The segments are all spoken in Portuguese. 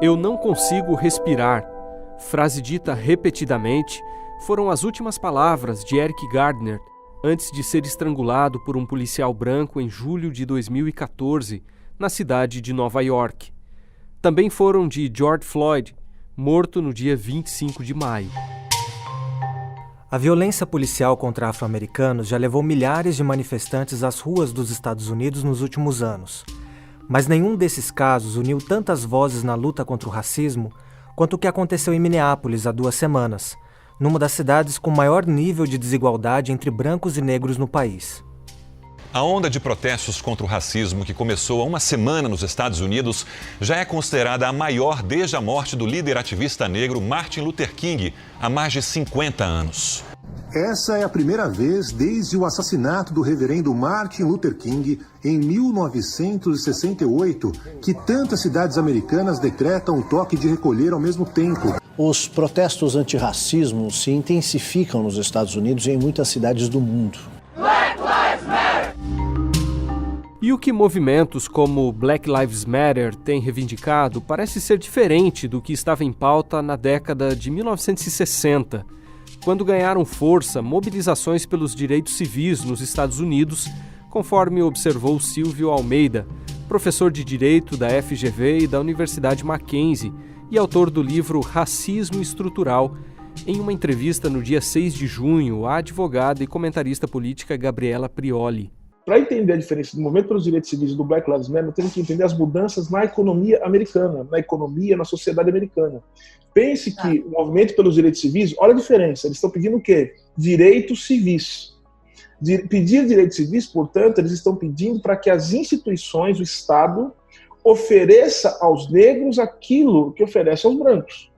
Eu não consigo respirar, frase dita repetidamente, foram as últimas palavras de Eric Gardner antes de ser estrangulado por um policial branco em julho de 2014, na cidade de Nova York. Também foram de George Floyd, morto no dia 25 de maio. A violência policial contra afro-americanos já levou milhares de manifestantes às ruas dos Estados Unidos nos últimos anos. Mas nenhum desses casos uniu tantas vozes na luta contra o racismo quanto o que aconteceu em Minneapolis há 2 semanas, numa das cidades com maior nível de desigualdade entre brancos e negros no país. A onda de protestos contra o racismo que começou há 1 semana nos Estados Unidos já é considerada a maior desde a morte do líder ativista negro Martin Luther King, há mais de 50 anos. Essa é a primeira vez desde o assassinato do reverendo Martin Luther King em 1968 que tantas cidades americanas decretam o toque de recolher ao mesmo tempo. Os protestos antirracismo se intensificam nos Estados Unidos e em muitas cidades do mundo. Black Lives Matter! E o que movimentos como Black Lives Matter têm reivindicado parece ser diferente do que estava em pauta na década de 1960, quando ganharam força mobilizações pelos direitos civis nos Estados Unidos, conforme observou Silvio Almeida, professor de Direito da FGV e da Universidade Mackenzie e autor do livro Racismo Estrutural, em uma entrevista no dia 6 de junho à advogada e comentarista política Gabriela Prioli. Para entender a diferença do movimento pelos direitos civis e do Black Lives Matter, temos que entender as mudanças na economia americana, na sociedade americana. Pense que o movimento pelos direitos civis, olha a diferença, eles estão pedindo o quê? Direitos civis. Pedir direitos civis, portanto, eles estão pedindo para que as instituições, o Estado, ofereça aos negros aquilo que oferece aos brancos.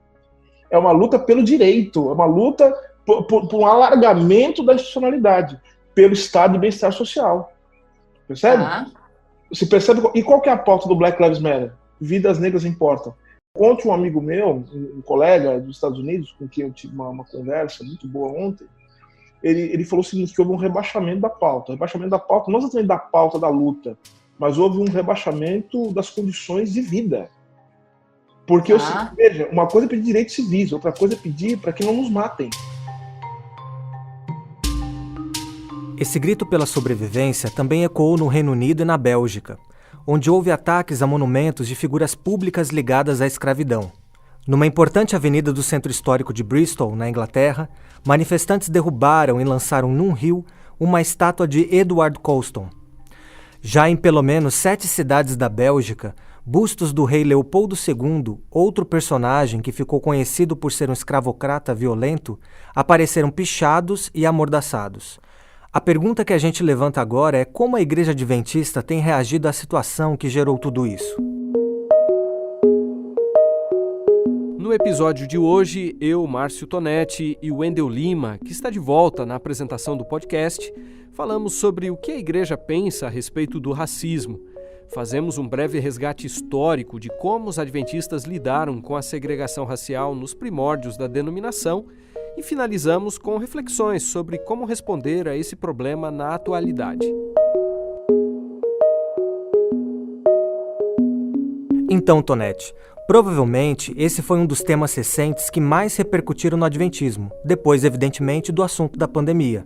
É uma luta pelo direito, é uma luta por um alargamento da institucionalidade, pelo Estado de bem-estar social. Percebe? Você percebe? E qual que é a pauta do Black Lives Matter? Vidas negras importam. Conte um amigo meu, um colega dos Estados Unidos, com quem eu tive uma conversa muito boa ontem, ele falou o seguinte, que houve um rebaixamento da pauta. Rebaixamento da pauta, não exatamente da pauta da luta, mas houve um rebaixamento das condições de vida. Porque, veja, uma coisa é pedir direitos civis, outra coisa é pedir para que não nos matem. Esse grito pela sobrevivência também ecoou no Reino Unido e na Bélgica, onde houve ataques a monumentos de figuras públicas ligadas à escravidão. Numa importante avenida do centro histórico de Bristol, na Inglaterra, manifestantes derrubaram e lançaram num rio uma estátua de Edward Colston. Já em pelo menos 7 cidades da Bélgica, bustos do rei Leopoldo II, outro personagem que ficou conhecido por ser um escravocrata violento, apareceram pichados e amordaçados. A pergunta que a gente levanta agora é como a Igreja Adventista tem reagido à situação que gerou tudo isso. No episódio de hoje, eu, Márcio Tonetti e o Wendel Lima, que está de volta na apresentação do podcast, falamos sobre o que a Igreja pensa a respeito do racismo. Fazemos um breve resgate histórico de como os adventistas lidaram com a segregação racial nos primórdios da denominação e finalizamos com reflexões sobre como responder a esse problema na atualidade. Então, Tonetti, provavelmente esse foi um dos temas recentes que mais repercutiram no adventismo, depois, evidentemente, do assunto da pandemia.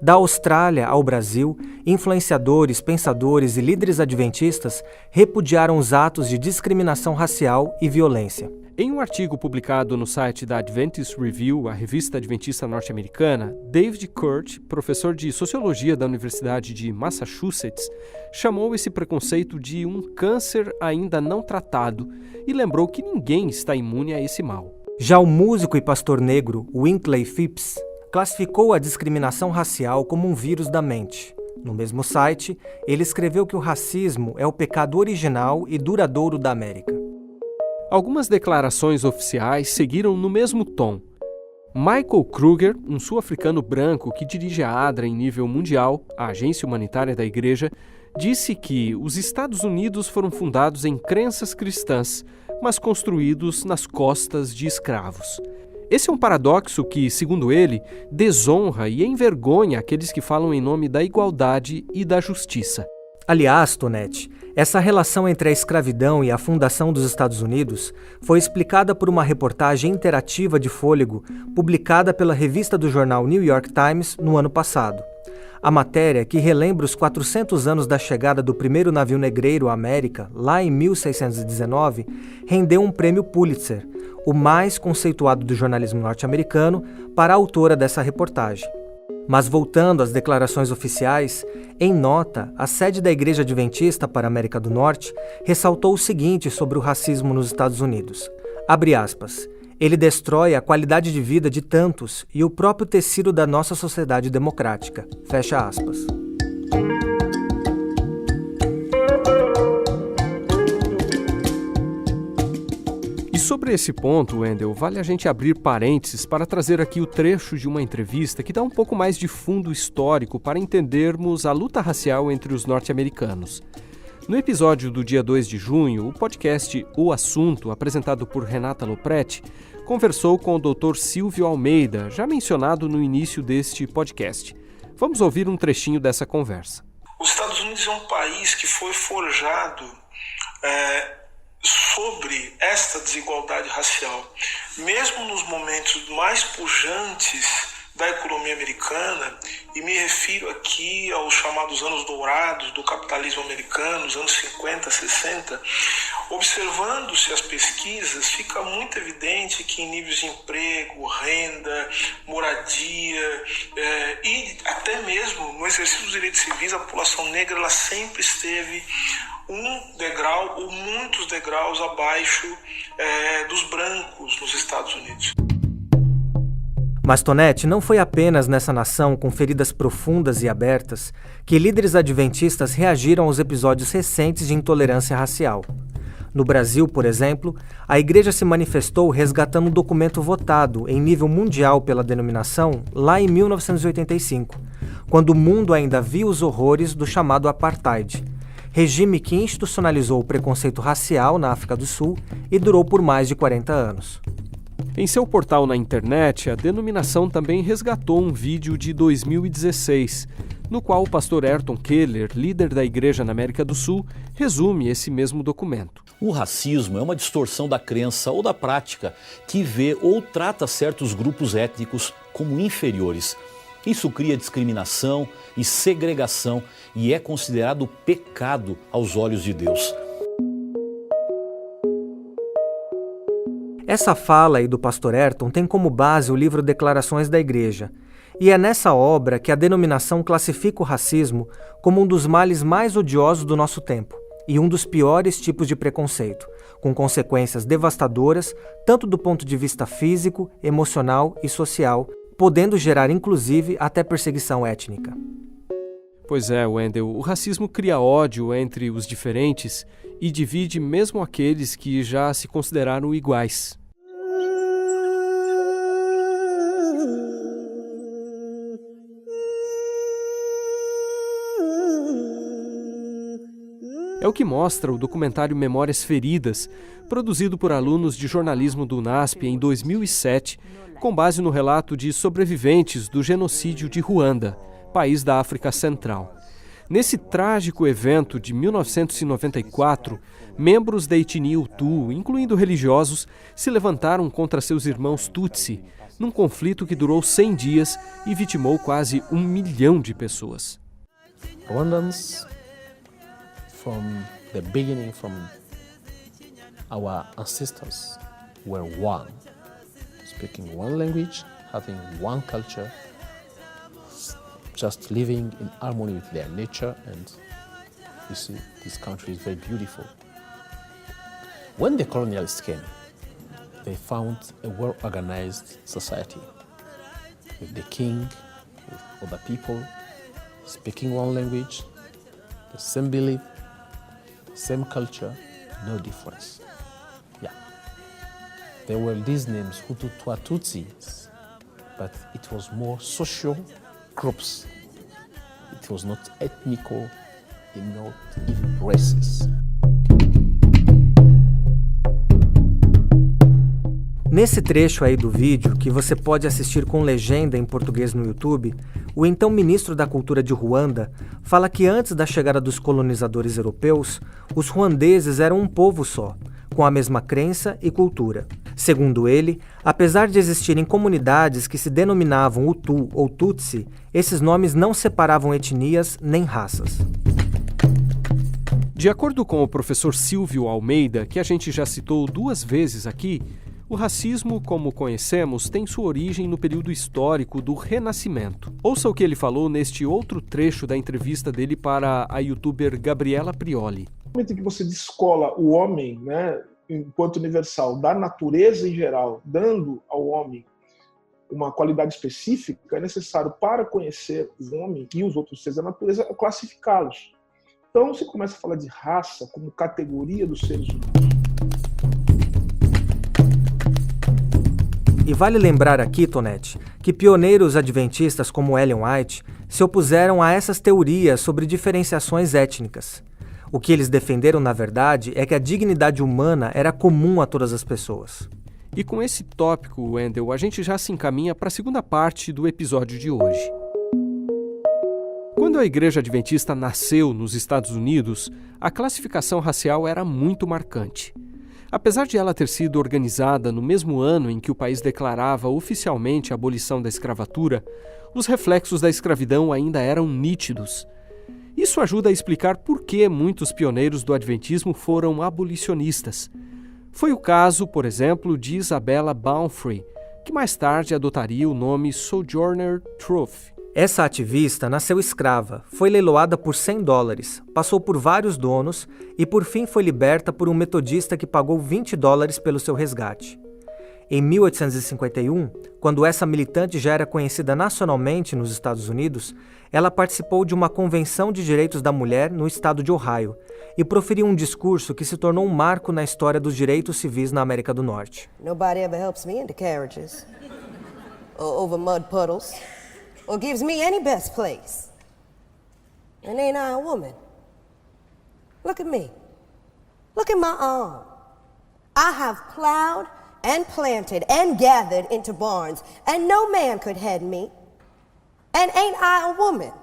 Da Austrália ao Brasil, influenciadores, pensadores e líderes adventistas repudiaram os atos de discriminação racial e violência. Em um artigo publicado no site da Adventist Review, a revista adventista norte-americana, David Kurt, professor de Sociologia da Universidade de Massachusetts, chamou esse preconceito de um câncer ainda não tratado e lembrou que ninguém está imune a esse mal. Já o músico e pastor negro Wintley Phipps classificou a discriminação racial como um vírus da mente. No mesmo site, ele escreveu que o racismo é o pecado original e duradouro da América. Algumas declarações oficiais seguiram no mesmo tom. Michael Kruger, um sul-africano branco que dirige a ADRA em nível mundial, a agência humanitária da Igreja, disse que os Estados Unidos foram fundados em crenças cristãs, mas construídos nas costas de escravos. Esse é um paradoxo que, segundo ele, desonra e envergonha aqueles que falam em nome da igualdade e da justiça. Aliás, Tonetti, essa relação entre a escravidão e a fundação dos Estados Unidos foi explicada por uma reportagem interativa de fôlego publicada pela revista do jornal New York Times no ano passado. A matéria, que relembra os 400 anos da chegada do primeiro navio negreiro à América, lá em 1619, rendeu um prêmio Pulitzer, o mais conceituado do jornalismo norte-americano, para a autora dessa reportagem. Mas voltando às declarações oficiais, em nota, a sede da Igreja Adventista para a América do Norte ressaltou o seguinte sobre o racismo nos Estados Unidos. Abre aspas. Ele destrói a qualidade de vida de tantos e o próprio tecido da nossa sociedade democrática. Fecha aspas. E sobre esse ponto, Wendel, vale a gente abrir parênteses para trazer aqui o trecho de uma entrevista que dá um pouco mais de fundo histórico para entendermos a luta racial entre os norte-americanos. No episódio do dia 2 de junho, o podcast O Assunto, apresentado por Renata Lopretti, conversou com o Dr. Silvio Almeida, já mencionado no início deste podcast. Vamos ouvir um trechinho dessa conversa. Os Estados Unidos é um país que foi forjado sobre esta desigualdade racial. Mesmo nos momentos mais pujantes da economia americana, e me refiro aqui aos chamados anos dourados do capitalismo americano, os anos 50, 60, observando-se as pesquisas, fica muito evidente que em níveis de emprego, renda, moradia e até mesmo no exercício dos direitos civis, a população negra ela sempre esteve um degrau ou muitos degraus abaixo dos brancos nos Estados Unidos. Mas, Tonetti, não foi apenas nessa nação com feridas profundas e abertas que líderes adventistas reagiram aos episódios recentes de intolerância racial. No Brasil, por exemplo, a Igreja se manifestou resgatando um documento votado em nível mundial pela denominação lá em 1985, quando o mundo ainda via os horrores do chamado Apartheid, regime que institucionalizou o preconceito racial na África do Sul e durou por mais de 40 anos. Em seu portal na internet, a denominação também resgatou um vídeo de 2016, no qual o pastor Ayrton Keller, líder da igreja na América do Sul, resume esse mesmo documento. O racismo é uma distorção da crença ou da prática que vê ou trata certos grupos étnicos como inferiores. Isso cria discriminação e segregação e é considerado pecado aos olhos de Deus. Essa fala aí do pastor Ayrton tem como base o livro Declarações da Igreja, e é nessa obra que a denominação classifica o racismo como um dos males mais odiosos do nosso tempo e um dos piores tipos de preconceito, com consequências devastadoras tanto do ponto de vista físico, emocional e social, podendo gerar inclusive até perseguição étnica. Pois é, Wendel, o racismo cria ódio entre os diferentes e divide mesmo aqueles que já se consideraram iguais. É o que mostra o documentário Memórias Feridas, produzido por alunos de jornalismo do UNASP em 2007, com base no relato de sobreviventes do genocídio de Ruanda, país da África Central. Nesse trágico evento de 1994, membros da etnia Hutu, incluindo religiosos, se levantaram contra seus irmãos Tutsi, num conflito que durou 100 dias e vitimou quase 1 milhão de pessoas. Rwandans, from the beginning, from our ancestors, were one, speaking one language, having one culture, just living in harmony with their nature, and you see, this country is very beautiful. When the colonialists came, they found a well-organized society with the king, with other people, speaking one language, the same belief, same culture, no difference. Yeah. There were these names, Hutu, Tutsis, but it was more social groups. It was not ethnical and not even racist. Nesse trecho aí do vídeo, que você pode assistir com legenda em português no YouTube, o então ministro da Cultura de Ruanda fala que antes da chegada dos colonizadores europeus, os ruandeses eram um povo só, com a mesma crença e cultura. Segundo ele, apesar de existirem comunidades que se denominavam Hutu ou Tutsi, esses nomes não separavam etnias nem raças. De acordo com o professor Silvio Almeida, que a gente já citou 2 vezes aqui, o racismo, como conhecemos, tem sua origem no período histórico do Renascimento. Ouça o que ele falou neste outro trecho da entrevista dele para a youtuber Gabriela Prioli. No momento em que você descola o homem, né, enquanto universal, da natureza em geral, dando ao homem uma qualidade específica, é necessário, para conhecer o homem e os outros seres da natureza, classificá-los. Então você começa a falar de raça como categoria dos seres humanos. E vale lembrar aqui, Tonete, que pioneiros adventistas como Ellen White se opuseram a essas teorias sobre diferenciações étnicas. O que eles defenderam, na verdade, é que a dignidade humana era comum a todas as pessoas. E com esse tópico, Wendel, a gente já se encaminha para a segunda parte do episódio de hoje. Quando a Igreja Adventista nasceu nos Estados Unidos, a classificação racial era muito marcante. Apesar de ela ter sido organizada no mesmo ano em que o país declarava oficialmente a abolição da escravatura, os reflexos da escravidão ainda eram nítidos. Isso ajuda a explicar por que muitos pioneiros do adventismo foram abolicionistas. Foi o caso, por exemplo, de Isabella Baumfree, que mais tarde adotaria o nome Sojourner Truth. Essa ativista nasceu escrava, foi leiloada por $100, passou por vários donos e por fim foi liberta por um metodista que pagou $20 pelo seu resgate. Em 1851, quando essa militante já era conhecida nacionalmente nos Estados Unidos, ela participou de uma convenção de direitos da mulher no estado de Ohio e proferiu um discurso que se tornou um marco na história dos direitos civis na América do Norte. Nobody ever helps me into carriages or over mud puddles or gives me any best place. And ain't I a woman? Look at me. Look at my arm. I have plowed and planted and gathered into barns, and no man could head me. And ain't I a woman?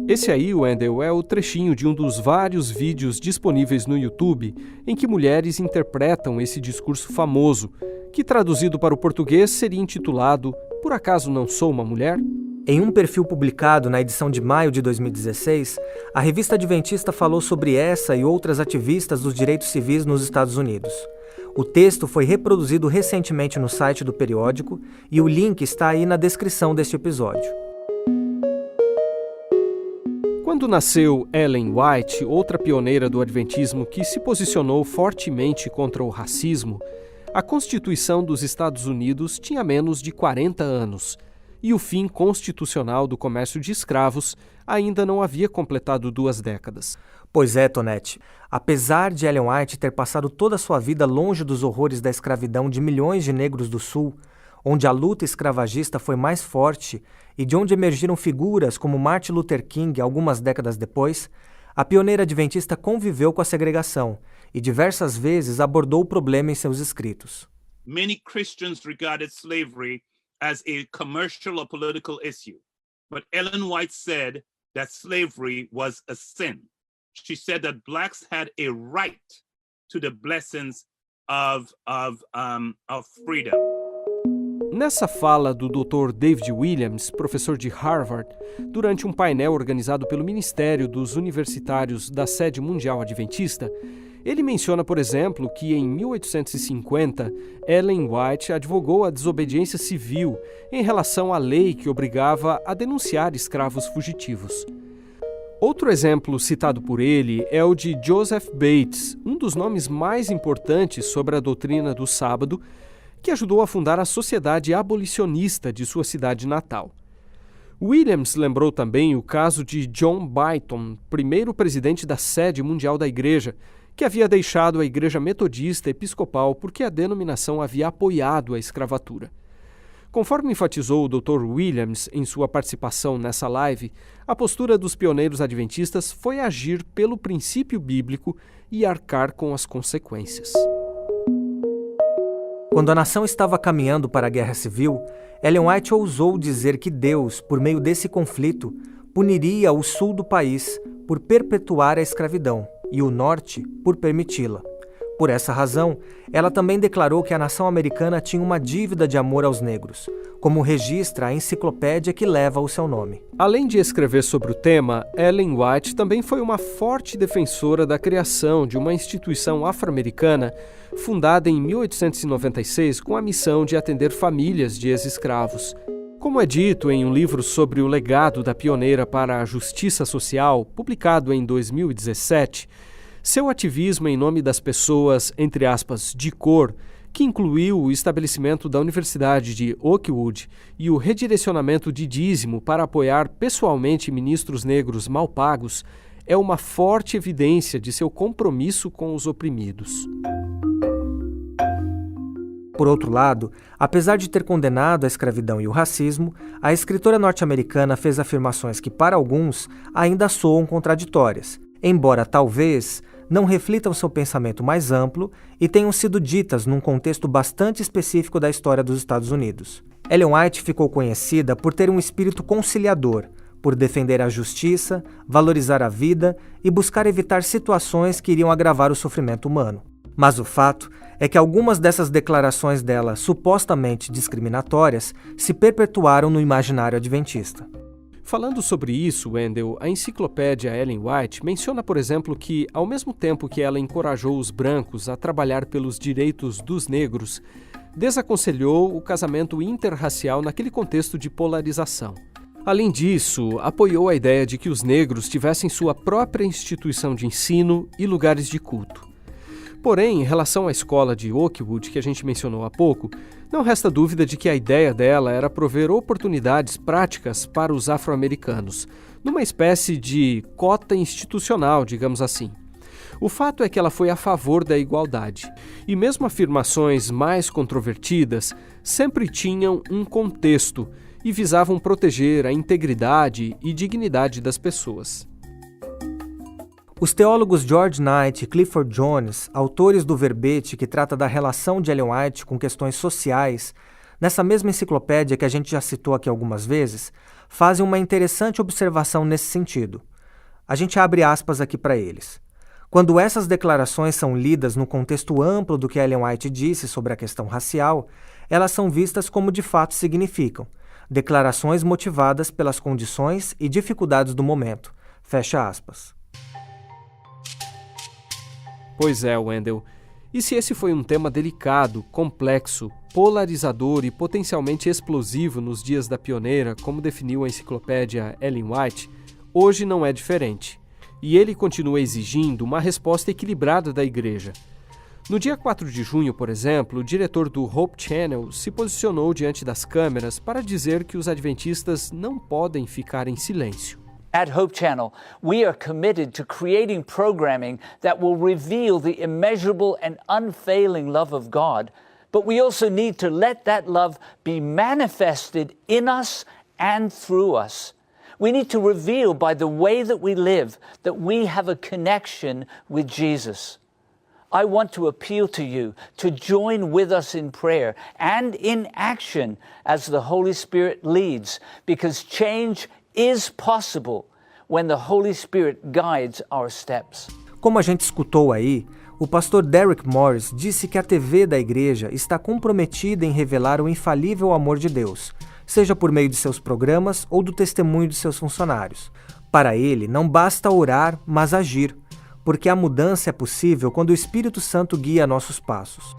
Esse aí, Wendel, é o trechinho de um dos vários vídeos disponíveis no YouTube em que mulheres interpretam esse discurso famoso, que traduzido para o português seria intitulado Por acaso não sou uma mulher? Em um perfil publicado na edição de maio de 2016, a revista Adventista falou sobre essa e outras ativistas dos direitos civis nos Estados Unidos. O texto foi reproduzido recentemente no site do periódico e o link está aí na descrição deste episódio. Quando nasceu Ellen White, outra pioneira do adventismo que se posicionou fortemente contra o racismo, a Constituição dos Estados Unidos tinha menos de 40 anos e o fim constitucional do comércio de escravos ainda não havia completado 2 décadas. Pois é, Tonete. Apesar de Ellen White ter passado toda a sua vida longe dos horrores da escravidão de milhões de negros do Sul, onde a luta escravagista foi mais forte e de onde emergiram figuras como Martin Luther King algumas décadas depois, a pioneira adventista conviveu com a segregação e diversas vezes abordou o problema em seus escritos. Many Christians regarded slavery as a commercial or political issue, but Ellen White said that slavery was a sin. She said that blacks had a right to the blessings of freedom. Nessa fala do Dr. David Williams, professor de Harvard, durante um painel organizado pelo Ministério dos Universitários da Sede Mundial Adventista, ele menciona, por exemplo, que em 1850, Ellen White advogou a desobediência civil em relação à lei que obrigava a denunciar escravos fugitivos. Outro exemplo citado por ele é o de Joseph Bates, um dos nomes mais importantes sobre a doutrina do sábado, que ajudou a fundar a Sociedade Abolicionista de sua cidade natal. Williams lembrou também o caso de John Byton, primeiro presidente da Sede Mundial da Igreja, que havia deixado a Igreja Metodista Episcopal porque a denominação havia apoiado a escravatura. Conforme enfatizou o Dr. Williams em sua participação nessa live, a postura dos pioneiros adventistas foi agir pelo princípio bíblico e arcar com as consequências. Quando a nação estava caminhando para a guerra civil, Ellen White ousou dizer que Deus, por meio desse conflito, puniria o sul do país por perpetuar a escravidão e o norte por permiti-la. Por essa razão, ela também declarou que a nação americana tinha uma dívida de amor aos negros, como registra a enciclopédia que leva o seu nome. Além de escrever sobre o tema, Ellen White também foi uma forte defensora da criação de uma instituição afro-americana fundada em 1896 com a missão de atender famílias de ex-escravos. Como é dito em um livro sobre o legado da pioneira para a justiça social, publicado em 2017, seu ativismo em nome das pessoas, entre aspas, de cor, que incluiu o estabelecimento da Universidade de Oakwood e o redirecionamento de dízimo para apoiar pessoalmente ministros negros mal pagos, é uma forte evidência de seu compromisso com os oprimidos. Por outro lado, apesar de ter condenado a escravidão e o racismo, a escritora norte-americana fez afirmações que, para alguns, ainda soam contraditórias, embora talvez não reflitam seu pensamento mais amplo e tenham sido ditas num contexto bastante específico da história dos Estados Unidos. Ellen White ficou conhecida por ter um espírito conciliador, por defender a justiça, valorizar a vida e buscar evitar situações que iriam agravar o sofrimento humano. Mas o fato é que algumas dessas declarações dela, supostamente discriminatórias, se perpetuaram no imaginário adventista. Falando sobre isso, Wendell, a enciclopédia Ellen White menciona, por exemplo, que, ao mesmo tempo que ela encorajou os brancos a trabalhar pelos direitos dos negros, desaconselhou o casamento interracial naquele contexto de polarização. Além disso, apoiou a ideia de que os negros tivessem sua própria instituição de ensino e lugares de culto. Porém, em relação à escola de Oakwood, que a gente mencionou há pouco, não resta dúvida de que a ideia dela era prover oportunidades práticas para os afro-americanos, numa espécie de cota institucional, digamos assim. O fato é que ela foi a favor da igualdade, e mesmo afirmações mais controvertidas sempre tinham um contexto e visavam proteger a integridade e dignidade das pessoas. Os teólogos George Knight e Clifford Jones, autores do verbete que trata da relação de Ellen White com questões sociais, nessa mesma enciclopédia que a gente já citou aqui algumas vezes, fazem uma interessante observação nesse sentido. A gente abre aspas aqui para eles. Quando essas declarações são lidas no contexto amplo do que Ellen White disse sobre a questão racial, elas são vistas como de fato significam, declarações motivadas pelas condições e dificuldades do momento. Fecha aspas. Pois é, Wendell. E se esse foi um tema delicado, complexo, polarizador e potencialmente explosivo nos dias da pioneira, como definiu a enciclopédia Ellen White, hoje não é diferente. E ele continua exigindo uma resposta equilibrada da Igreja. No dia 4 de junho, por exemplo, o diretor do Hope Channel se posicionou diante das câmeras para dizer que os adventistas não podem ficar em silêncio. At Hope Channel, we are committed to creating programming that will reveal the immeasurable and unfailing love of God, but we also need to let that love be manifested in us and through us. We need to reveal by the way that we live that we have a connection with Jesus. I want to appeal to you to join with us in prayer and in action as the Holy Spirit leads, because change is possible when the Holy Spirit guides our steps. Como a gente escutou aí, o pastor Derek Morris disse que a TV da igreja está comprometida em revelar o infalível amor de Deus, seja por meio de seus programas ou do testemunho de seus funcionários. Para ele, não basta orar, mas agir, porque a mudança é possível quando o Espírito Santo guia nossos passos.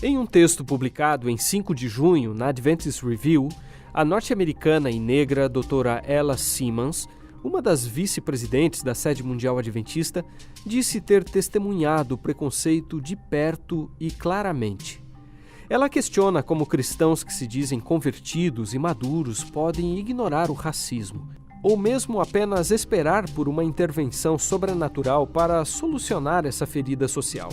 Em um texto publicado em 5 de junho na Adventist Review, a norte-americana e negra doutora Ella Simmons, uma das vice-presidentes da Sede Mundial Adventista, disse ter testemunhado o preconceito de perto e claramente. Ela questiona como cristãos que se dizem convertidos e maduros podem ignorar o racismo, ou mesmo apenas esperar por uma intervenção sobrenatural para solucionar essa ferida social.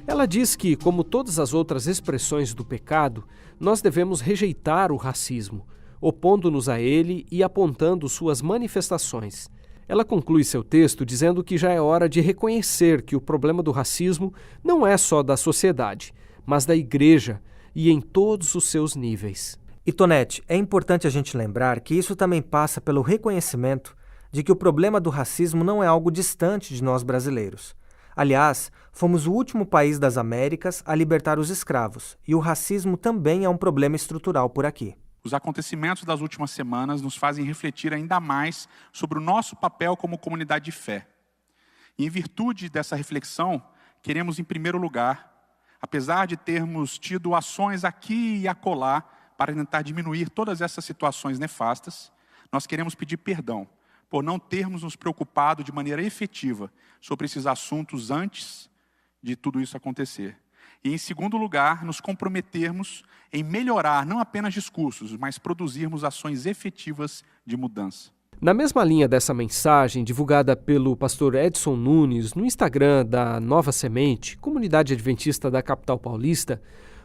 Ela diz que, como todas as outras expressões do pecado, nós devemos rejeitar o racismo, opondo-nos a ele e apontando suas manifestações. Ela conclui seu texto dizendo que já é hora de reconhecer que o problema do racismo não é só da sociedade, mas da igreja e em todos os seus níveis. E Tonete, é importante a gente lembrar que isso também passa pelo reconhecimento de que o problema do racismo não é algo distante de nós brasileiros. Aliás, fomos o último país das Américas a libertar os escravos, e o racismo também é um problema estrutural por aqui. Os acontecimentos das últimas semanas nos fazem refletir ainda mais sobre o nosso papel como comunidade de fé. E em virtude dessa reflexão, queremos, em primeiro lugar, apesar de termos tido ações aqui e acolá para tentar diminuir todas essas situações nefastas, nós queremos pedir perdão por não termos nos preocupado de maneira efetiva sobre esses assuntos antes de tudo isso acontecer. E, em segundo lugar, nos comprometermos em melhorar não apenas discursos, mas produzirmos ações efetivas de mudança. Na mesma linha dessa mensagem, divulgada pelo pastor Edson Nunes no Instagram da Nova Semente, comunidade adventista da capital paulista,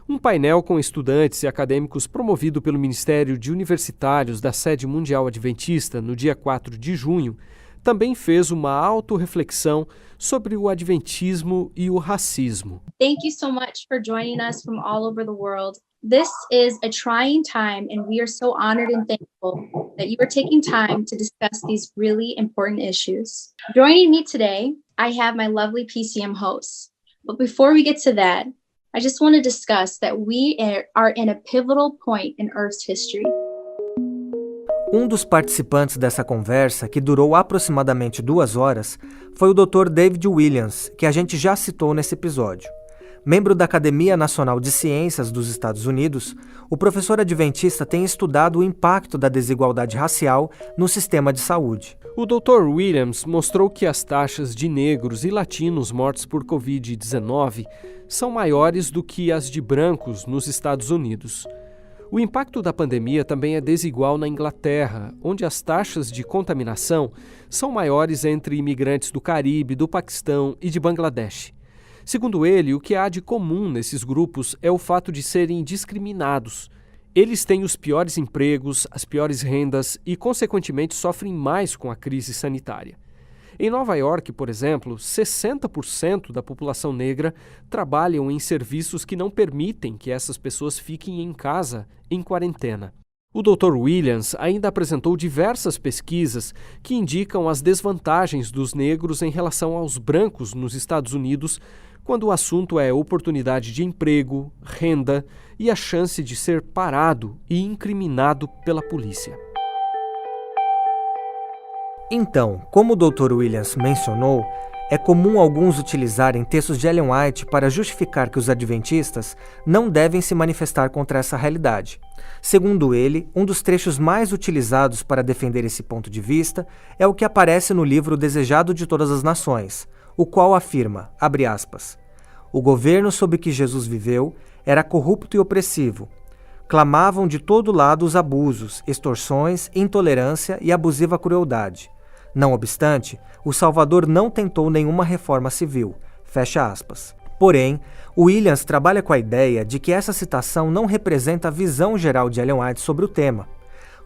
um painel com estudantes e acadêmicos promovido pelo Ministério de Universitários da Sede Mundial Adventista no dia 4 de junho, também fez uma autorreflexão sobre o adventismo e o racismo. Thank you so much for joining us from all over the world. This is a trying time, and we are so honored and thankful that you are taking time to discuss these really important issues. Joining me today, I have my lovely PCM hosts. But before we get to that, I just want to discuss that we are in a pivotal point in Earth's history. Um dos participantes dessa conversa, que durou aproximadamente 2 horas, foi o Dr. David Williams, que a gente já citou nesse episódio. Membro da Academia Nacional de Ciências dos Estados Unidos, o professor adventista tem estudado o impacto da desigualdade racial no sistema de saúde. O Dr. Williams mostrou que as taxas de negros e latinos mortos por Covid-19 são maiores do que as de brancos nos Estados Unidos. O impacto da pandemia também é desigual na Inglaterra, onde as taxas de contaminação são maiores entre imigrantes do Caribe, do Paquistão e de Bangladesh. Segundo ele, o que há de comum nesses grupos é o fato de serem discriminados. Eles têm os piores empregos, as piores rendas e, consequentemente, sofrem mais com a crise sanitária. Em Nova York, por exemplo, 60% da população negra trabalham em serviços que não permitem que essas pessoas fiquem em casa em quarentena. O Dr. Williams ainda apresentou diversas pesquisas que indicam as desvantagens dos negros em relação aos brancos nos Estados Unidos quando o assunto é oportunidade de emprego, renda e a chance de ser parado e incriminado pela polícia. Então, como o Dr. Williams mencionou, é comum alguns utilizarem textos de Ellen White para justificar que os adventistas não devem se manifestar contra essa realidade. Segundo ele, um dos trechos mais utilizados para defender esse ponto de vista é o que aparece no livro Desejado de Todas as Nações, o qual afirma, abre aspas, o governo sob que Jesus viveu era corrupto e opressivo. Clamavam de todo lado os abusos, extorsões, intolerância e abusiva crueldade. Não obstante, o Salvador não tentou nenhuma reforma civil. Fecha aspas. Porém, Williams trabalha com a ideia de que essa citação não representa a visão geral de Ellen White sobre o tema.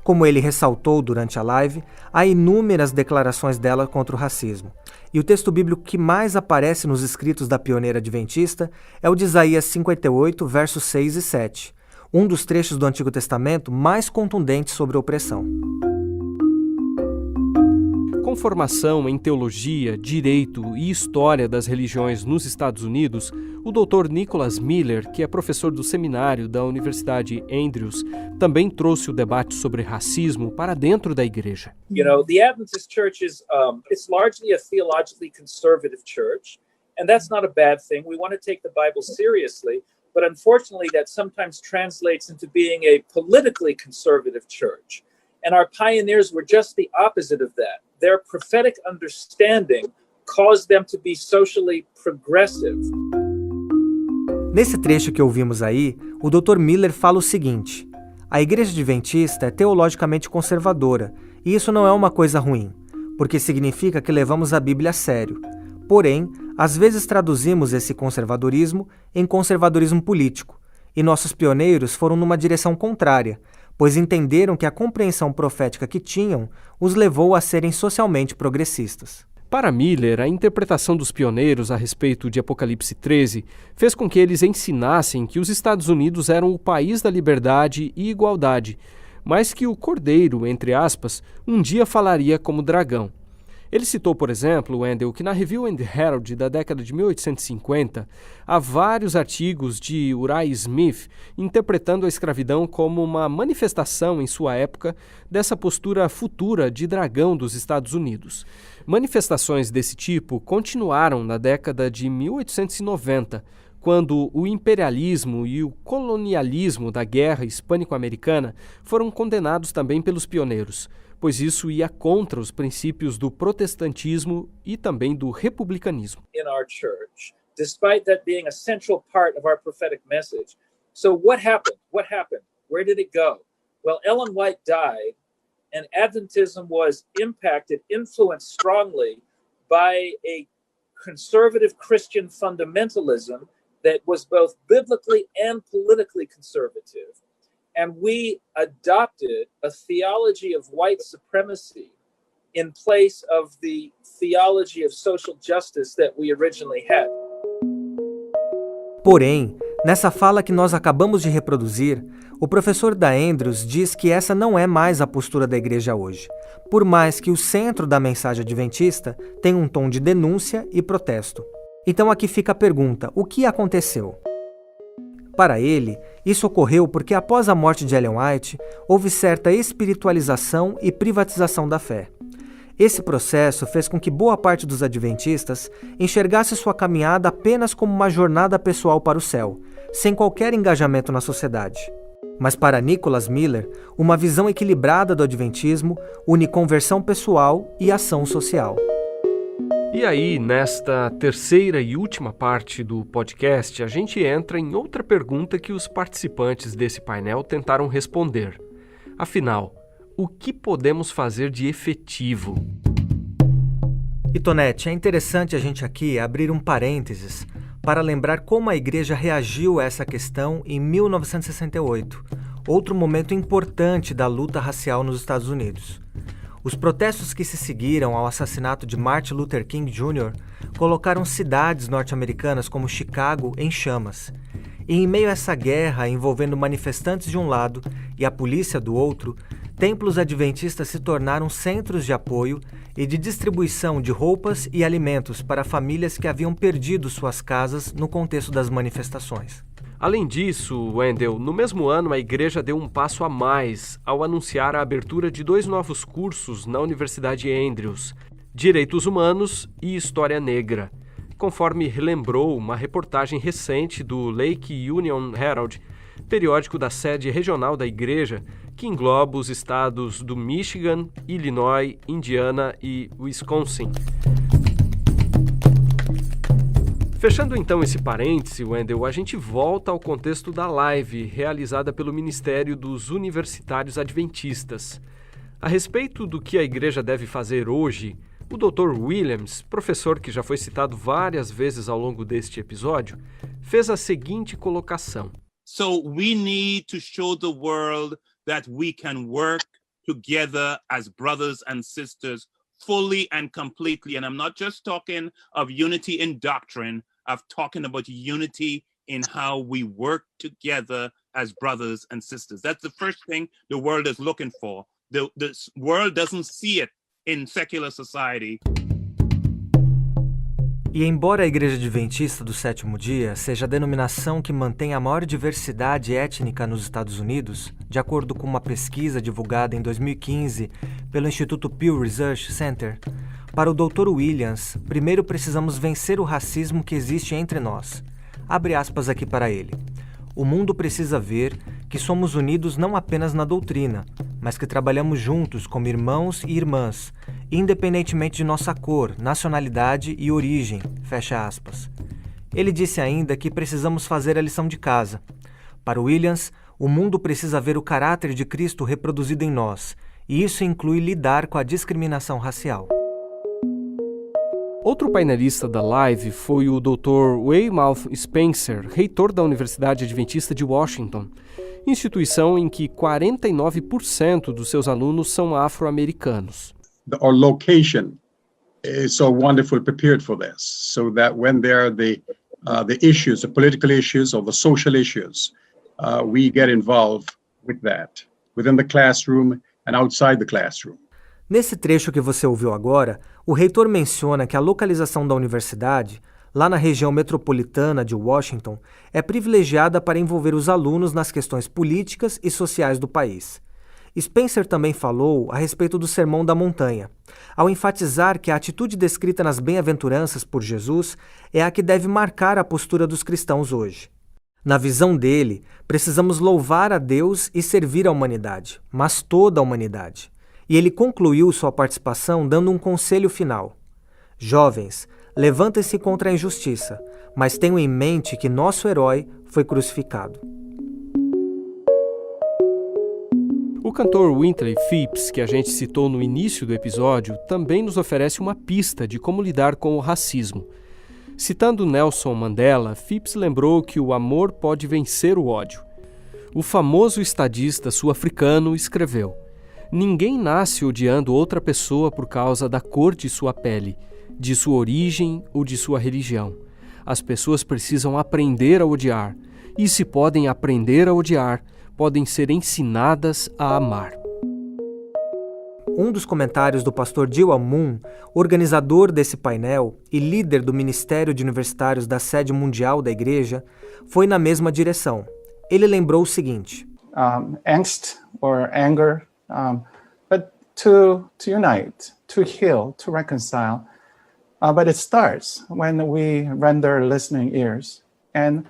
Como ele ressaltou durante a live, há inúmeras declarações dela contra o racismo. E o texto bíblico que mais aparece nos escritos da pioneira adventista é o de Isaías 58, versos 6 e 7, um dos trechos do Antigo Testamento mais contundentes sobre a opressão. Com formação em teologia, direito e história das religiões nos Estados Unidos, o Dr. Nicholas Miller, que é professor do seminário da Universidade Andrews, também trouxe o debate sobre racismo para dentro da igreja. You know, the Adventist Church is it's largely a theologically conservative church, and that's not a bad thing. We want to take the Bible seriously, but unfortunately that sometimes translates into being a politically conservative church. And our pioneers were just the opposite of that. Their prophetic understanding caused them to be socially progressive. Nesse trecho que ouvimos aí, o Dr. Miller fala o seguinte: a Igreja Adventista é teologicamente conservadora, e isso não é uma coisa ruim, porque significa que levamos a Bíblia a sério. Porém, às vezes traduzimos esse conservadorismo em conservadorismo político, e nossos pioneiros foram numa direção contrária, pois entenderam que a compreensão profética que tinham os levou a serem socialmente progressistas. Para Miller, a interpretação dos pioneiros a respeito de Apocalipse 13 fez com que eles ensinassem que os Estados Unidos eram o país da liberdade e igualdade, mas que o Cordeiro, entre aspas, um dia falaria como dragão. Ele citou, por exemplo, Wendell, que na Review and Herald da década de 1850 há vários artigos de Uriah Smith interpretando a escravidão como uma manifestação, em sua época, dessa postura futura de dragão dos Estados Unidos. Manifestações desse tipo continuaram na década de 1890, quando o imperialismo e o colonialismo da Guerra Hispânico-Americana foram condenados também pelos pioneiros, pois isso ia contra os princípios do protestantismo e também do republicanismo. In our church, despite that being a central part of our prophetic message. So what happened? What happened? Where did it go? Well, Ellen White died, and Adventism was impacted, influenced strongly by a conservative Christian fundamentalism that was both biblically and politically conservative. And we adopted a theology of white supremacy in place of the theology of social justice that we originally had. Porém, nessa fala que nós acabamos de reproduzir, o professor da Andrews diz que essa não é mais a postura da igreja hoje, por mais que o centro da mensagem adventista tenha um tom de denúncia e protesto. Então aqui fica a pergunta: o que aconteceu? Para ele, isso ocorreu porque após a morte de Ellen White, houve certa espiritualização e privatização da fé. Esse processo fez com que boa parte dos adventistas enxergasse sua caminhada apenas como uma jornada pessoal para o céu, sem qualquer engajamento na sociedade. Mas para Nicholas Miller, uma visão equilibrada do adventismo une conversão pessoal e ação social. E aí, nesta terceira e última parte do podcast, a gente entra em outra pergunta que os participantes desse painel tentaram responder. Afinal, o que podemos fazer de efetivo? E Tonete, é interessante a gente aqui abrir um parênteses para lembrar como a igreja reagiu a essa questão em 1968, outro momento importante da luta racial nos Estados Unidos. Os protestos que se seguiram ao assassinato de Martin Luther King Jr. colocaram cidades norte-americanas como Chicago em chamas. E em meio a essa guerra envolvendo manifestantes de um lado e a polícia do outro, templos adventistas se tornaram centros de apoio e de distribuição de roupas e alimentos para famílias que haviam perdido suas casas no contexto das manifestações. Além disso, Wendell, no mesmo ano a igreja deu um passo a mais ao anunciar a abertura de 2 novos cursos na Universidade Andrews, Direitos Humanos e História Negra, conforme relembrou uma reportagem recente do Lake Union Herald, periódico da sede regional da igreja, que engloba os estados do Michigan, Illinois, Indiana e Wisconsin. Fechando então esse parêntese, Wendell, a gente volta ao contexto da live realizada pelo Ministério dos Universitários Adventistas. A respeito do que a igreja deve fazer hoje, o Dr. Williams, professor que já foi citado várias vezes ao longo deste episódio, fez a seguinte colocação. So we need to show the world that we can work together as brothers and sisters fully and completely. And I'm not just talking of unity in doctrine, I'm talking about unity in how we work together as brothers and sisters. That's the first thing the world is looking for. The world doesn't see it in secular society. E embora a Igreja Adventista do Sétimo Dia seja a denominação que mantém a maior diversidade étnica nos Estados Unidos, de acordo com uma pesquisa divulgada em 2015 pelo Instituto Pew Research Center, para o Dr. Williams, primeiro precisamos vencer o racismo que existe entre nós. Abre aspas aqui para ele. O mundo precisa ver que somos unidos não apenas na doutrina, mas que trabalhamos juntos como irmãos e irmãs, independentemente de nossa cor, nacionalidade e origem, fecha aspas. Ele disse ainda que precisamos fazer a lição de casa. Para Williams, o mundo precisa ver o caráter de Cristo reproduzido em nós, e isso inclui lidar com a discriminação racial. Outro painelista da live foi o Dr. Weymouth Spencer, reitor da Universidade Adventista de Washington, instituição em que 49% dos seus alunos são afro-americanos. Our location is so wonderfully prepared for this, so that when there are the issues, the political issues or the social issues, we get involved with that, within the classroom and outside the classroom. Nesse trecho que você ouviu agora, o reitor menciona que a localização da universidade, lá na região metropolitana de Washington, é privilegiada para envolver os alunos nas questões políticas e sociais do país. Spencer também falou a respeito do Sermão da Montanha, ao enfatizar que a atitude descrita nas bem-aventuranças por Jesus é a que deve marcar a postura dos cristãos hoje. Na visão dele, precisamos louvar a Deus e servir a humanidade, mas toda a humanidade. E ele concluiu sua participação dando um conselho final. Jovens, levantem-se contra a injustiça, mas tenham em mente que nosso herói foi crucificado. O cantor Wintley Phipps, que a gente citou no início do episódio, também nos oferece uma pista de como lidar com o racismo. Citando Nelson Mandela, Phipps lembrou que o amor pode vencer o ódio. O famoso estadista sul-africano escreveu: "Ninguém nasce odiando outra pessoa por causa da cor de sua pele, de sua origem ou de sua religião. As pessoas precisam aprender a odiar, e se podem aprender a odiar, podem ser ensinadas a amar." Um dos comentários do pastor Joel Moon, organizador desse painel e líder do Ministério de Universitários da Sede Mundial da Igreja, foi na mesma direção. Ele lembrou o seguinte: angst or anger, but to unite, to heal, to reconcile. But it starts when we render listening ears and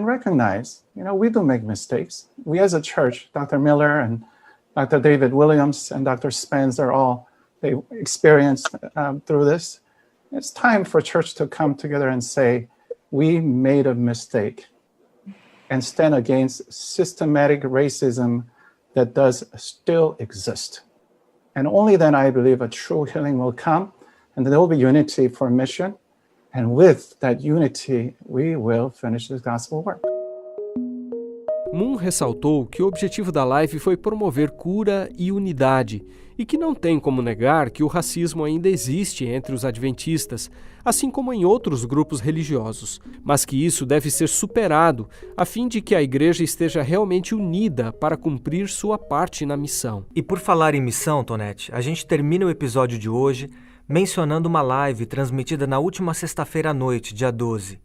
recognize, we do make mistakes. We as a church, Dr. Miller and Dr. David Williams and Dr. Spencer, they experienced through this. It's time for church to come together and say, we made a mistake, and stand against systematic racism that does still exist. And only then, I believe, a true healing will come, and there will be unity for mission. And with that unity, we will finish this gospel work. Moon ressaltou que o objetivo da live foi promover cura e unidade, e que não tem como negar que o racismo ainda existe entre os adventistas, assim como em outros grupos religiosos, mas que isso deve ser superado a fim de que a igreja esteja realmente unida para cumprir sua parte na missão. E por falar em missão, Tonete, a gente termina o episódio de hoje mencionando uma live transmitida na última sexta-feira à noite, dia 12.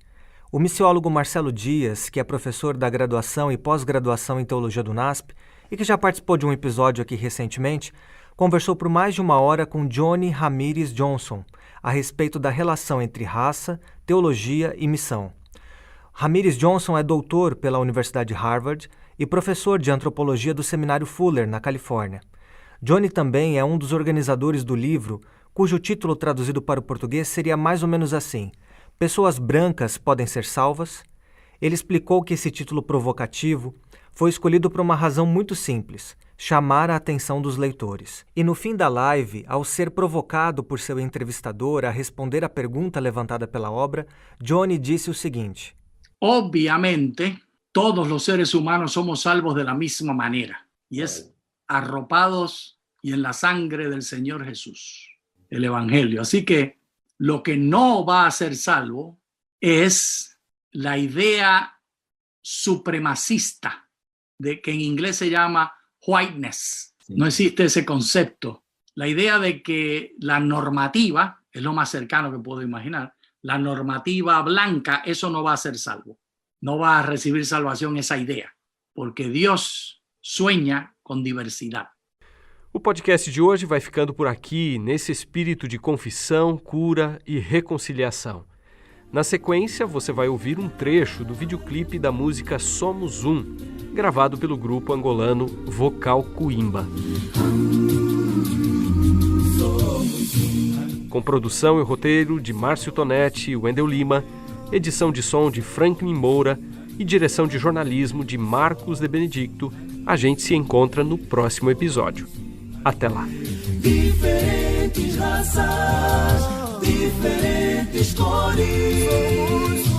O missiólogo Marcelo Dias, que é professor da graduação e pós-graduação em teologia do NASP e que já participou de um episódio aqui recentemente, conversou por mais de uma hora com Johnny Ramirez Johnson a respeito da relação entre raça, teologia e missão. Ramirez Johnson é doutor pela Universidade de Harvard e professor de antropologia do Seminário Fuller, na Califórnia. Johnny também é um dos organizadores do livro, cujo título traduzido para o português seria mais ou menos assim: Pessoas brancas podem ser salvas? Ele explicou que esse título provocativo foi escolhido por uma razão muito simples: chamar a atenção dos leitores. E no fim da live, ao ser provocado por seu entrevistador a responder à pergunta levantada pela obra, Johnny disse o seguinte: Obviamente, todos los seres humanos somos salvos de la misma manera, y es arropados y en la sangre del Señor Jesús, el Evangelio. Así que lo que no va a ser salvo es la idea supremacista, de que en inglés se llama whiteness. Sí. No existe ese concepto. La idea de que la normativa, es lo más cercano que puedo imaginar, la normativa blanca, eso no va a ser salvo. No va a recibir salvación esa idea, porque Dios sueña com diversidade. O podcast de hoje vai ficando por aqui, nesse espírito de confissão, cura e reconciliação. Na sequência, você vai ouvir um trecho do videoclipe da música Somos Um, gravado pelo grupo angolano Vocal Cuimba. Com produção e roteiro de Márcio Tonetti e Wendel Lima, edição de som de Franklin Moura e direção de jornalismo de Marcos de Benedicto, a gente se encontra no próximo episódio. Até lá. Diferentes raças, diferentes cores.